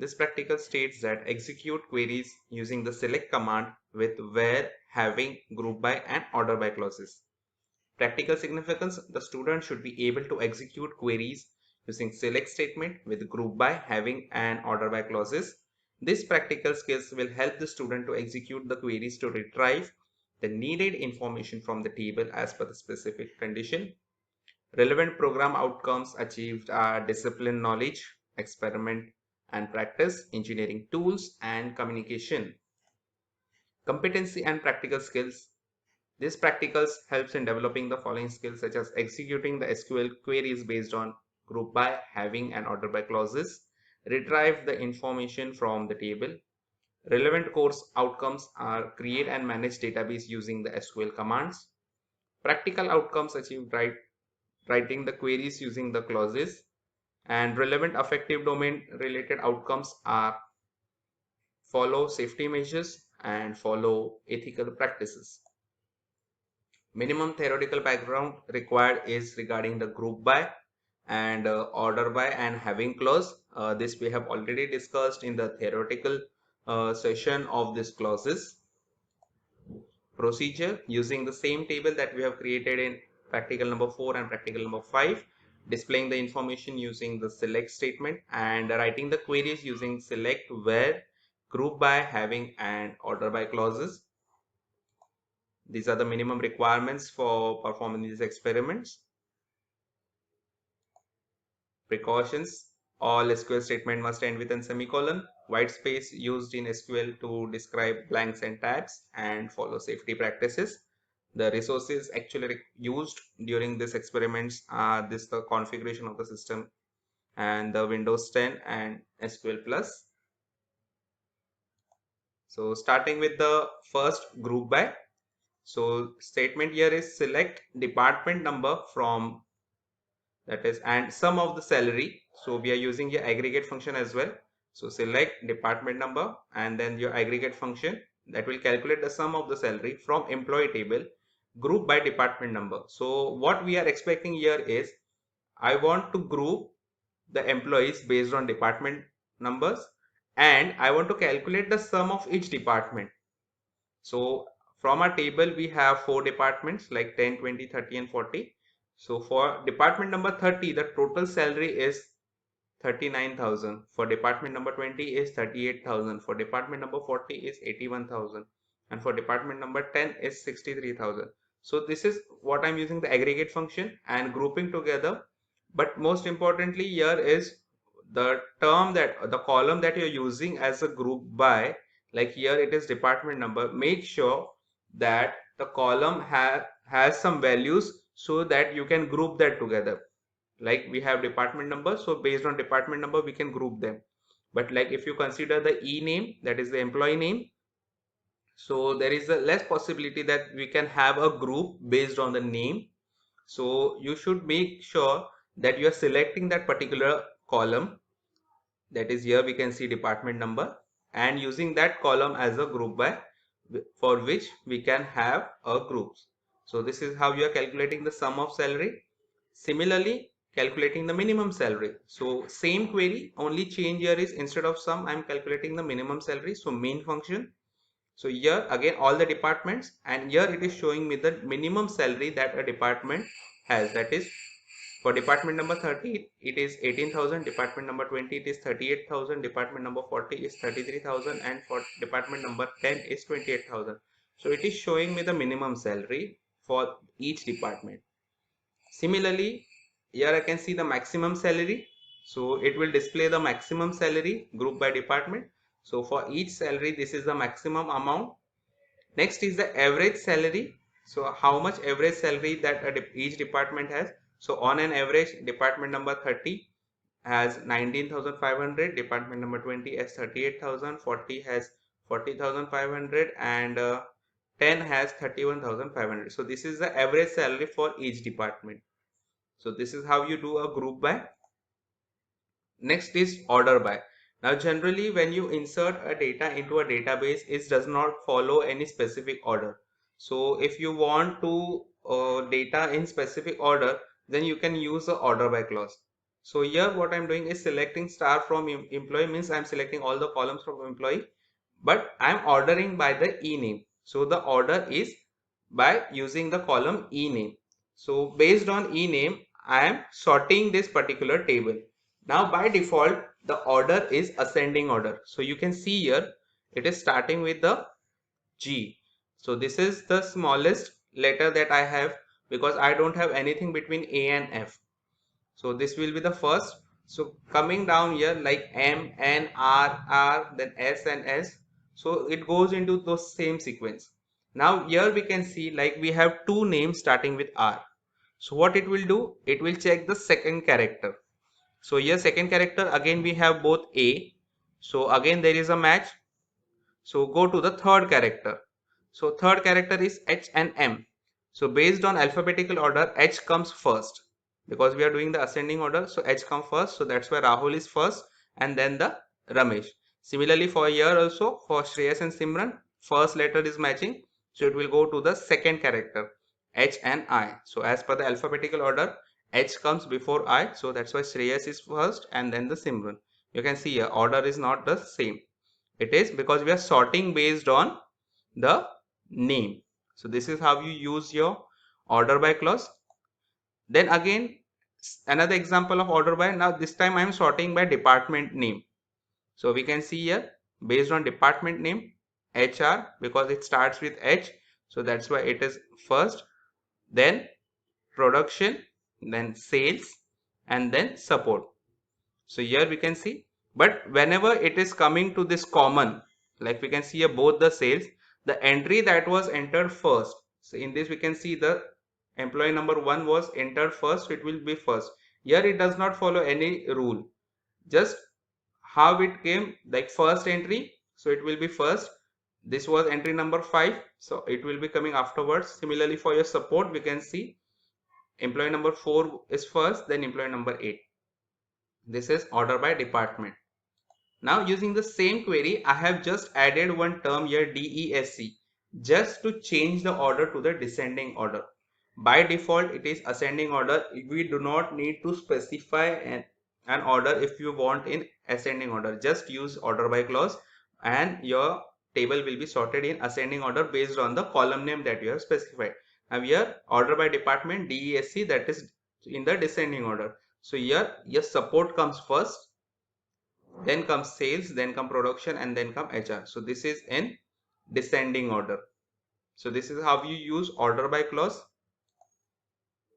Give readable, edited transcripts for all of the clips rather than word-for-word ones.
This practical states that execute queries using the select command with where, having, group by and order by clauses. Practical significance: the student should be able to execute queries using select statement with group by, having and order by clauses. These practical skills will help the student to execute the queries to retrieve the needed information from the table as per the specific condition. Relevant program outcomes achieved are discipline knowledge, experiment and practice, engineering tools, and communication. Competency and practical skills. This practicals helps in developing the following skills such as executing the SQL queries based on group by, having, and order by clauses, retrieve the information from the table. Relevant course outcomes are create and manage database using the SQL commands. Practical outcomes achieved writing the queries using the clauses, and relevant affective domain related outcomes are follow safety measures and follow ethical practices. Minimum theoretical background required is regarding the group by and order by and having clause. This we have already discussed in the theoretical session of these clauses. Procedure: using the same table that we have created in practical number 4 and practical number 5, displaying the information using the select statement and writing the queries using select, where, group by, having and order by clauses. These are the minimum requirements for performing these experiments. Precautions: all SQL statement must end with a semicolon. White space used in SQL to describe blanks and tabs, and follow safety practices. The resources actually used during these experiments are the configuration of the system and the Windows 10 and SQL Plus. So starting with the first group by. So statement here is select department number from, that is, and sum of the salary. So we are using your aggregate function as well. So select department number and then your aggregate function that will calculate the sum of the salary from employee table, group by department number. So what we are expecting here is I want to group the employees based on department numbers and I want to calculate the sum of each department. So from our table we have 4 departments like 10, 20, 30 and 40. So for department number 30, the total salary is 39,000. For department number 20 is 38,000. For department number 40 is 81,000. And for department number 10 is 63,000. So this is what I'm using the aggregate function and grouping together. But most importantly here is the term, that the column that you're using as a group by, like here it is department number. Make sure that the column has some values so that you can group that together. Like we have department number, so based on department number we can group them. But like if you consider the e name, that is the employee name, so there is a less possibility that we can have a group based on the name. So you should make sure that you are selecting that particular column, that is here we can see department number, and using that column as a group by, for which we can have a groups. So this is how you are calculating the sum of salary. Similarly, calculating the minimum salary. So same query, only change here is instead of sum I am calculating the minimum salary. So main function. So here again all the departments, and here it is showing me the minimum salary that a department has, that is for department number 30 it is 18,000, department number 20 it is 38,000, department number 40 is 33,000, and for department number 10 is 28,000. So it is showing me the minimum salary for each department. Similarly, here I can see the maximum salary. So it will display the maximum salary group by department. So for each salary this is the maximum amount. Next is the average salary. So how much average salary that each department has. So on an average, department number 30 has 19,500, department number 20 has 38,000, 40 has 40,500, and 10 has 31,500. So this is the average salary for each department. So this is how you do a group by. Next is order by. Now generally when you insert a data into a database, it does not follow any specific order. So if you want to data in specific order, then you can use the order by clause. So here what I'm doing is selecting star from employee, means I'm selecting all the columns from employee, but I'm ordering by the e name. So the order is by using the column e name. So based on e name, I am sorting this particular table. Now by default, the order is ascending order. So you can see here, it is starting with the G. So this is the smallest letter that I have, because I don't have anything between A and F. So this will be the first. So coming down here like M, N, R, then S and S. So it goes into those same sequence. Now here we can see like we have two names starting with R. So what it will do? It will check the second character. So here second character, again we have both A. So again there is a match. So go to the third character. So third character is H and M. So based on alphabetical order, H comes first, because we are doing the ascending order. So H comes first. So that's why Rahul is first and then the Ramesh. Similarly for here also, for Shreyas and Simran, first letter is matching. So it will go to the second character, H and I. So as per the alphabetical order, H comes before I. So that's why Shreyas is first and then the Simran. You can see here order is not the same. It is because we are sorting based on the name. So this is how you use your order by clause. Then again, another example of order by. Now this time I am sorting by department name. So we can see here based on department name, HR, because it starts with H. So that's why it is first. Then production, then sales, and then support. So here we can see, but whenever it is coming to this common, like we can see here both the sales, the entry that was entered first. So in this we can see the employee number 1 was entered first, so it will be first. Here it does not follow any rule. Just how it came, like first entry, so it will be first. This was entry number 5, so it will be coming afterwards. Similarly for your support, we can see employee number 4 is first, then employee number 8. This is order by department. Now using the same query, I have just added one term here, DESC, just to change the order to the descending order. By default, it is ascending order. We do not need to specify an order if you want in ascending order. Just use order by clause and your table will be sorted in ascending order based on the column name that you have specified. Now here order by department, DESC, that is in the descending order. So here your support comes first, then comes sales, then come production, and then come HR. So this is in descending order. So this is how you use order by clause.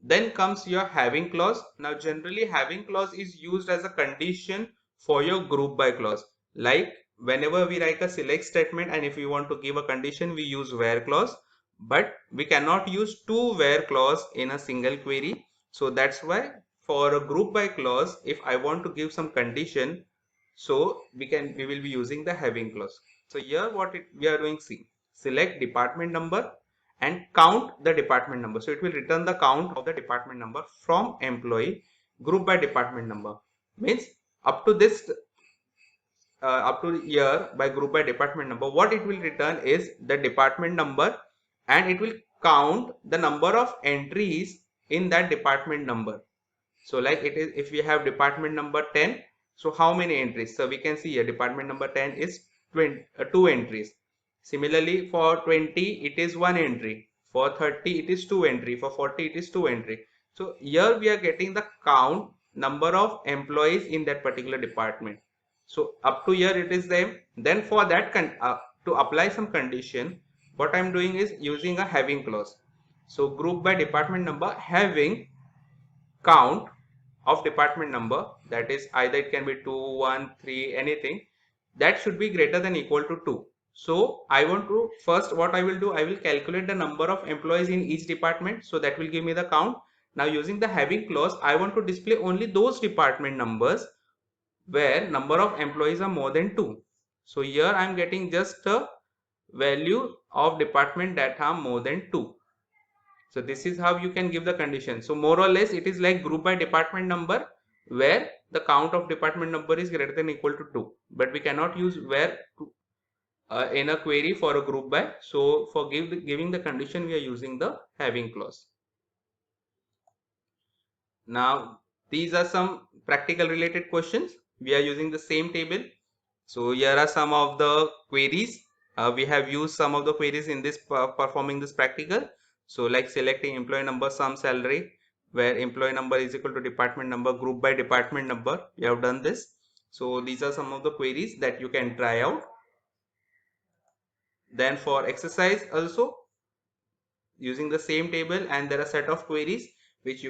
Then comes your having clause. Now generally having clause is used as a condition for your group by clause. Like whenever we write a select statement and if we want to give a condition, we use where clause, but we cannot use two where clause in a single query. So that's why for a group by clause, if I want to give some condition, so we will be using the having clause. So here we are doing, see, select department number and count the department number. So it will return the count of the department number from employee group by department number. Means up to this up to year by group by department number, what it will return is the department number, and it will count the number of entries in that department number. So like it is, if we have department number 10, so how many entries? So we can see here department number 10 is 2 entries. Similarly for 20 it is 1 entry, for 30 it is 2 entry, for 40 it is 2 entry. So here we are getting the count number of employees in that particular department. So up to here it is them. Then for that to apply some condition, what I'm doing is using a having clause. So group by department number having count of department number, that is either it can be 2, 1, 3, anything, that should be greater than equal to 2. So I want to first, what I will do, I will calculate the number of employees in each department, so that will give me the count. Now using the having clause, I want to display only those department numbers where number of employees are more than 2. So here I am getting just a value of department that are more than 2. So this is how you can give the condition. So more or less it is like group by department number where the count of department number is greater than equal to 2. But we cannot use where in a query for a group by. So for giving the condition, we are using the having clause. Now These are some practical related questions. We are using the same table. So here are some of the queries. We have used some of the queries in this performing this practical. So like selecting employee number, sum salary, where employee number is equal to department number, group by department number. We have done this. So these are some of the queries that you can try out. Then for exercise also using the same table, and there are set of queries which you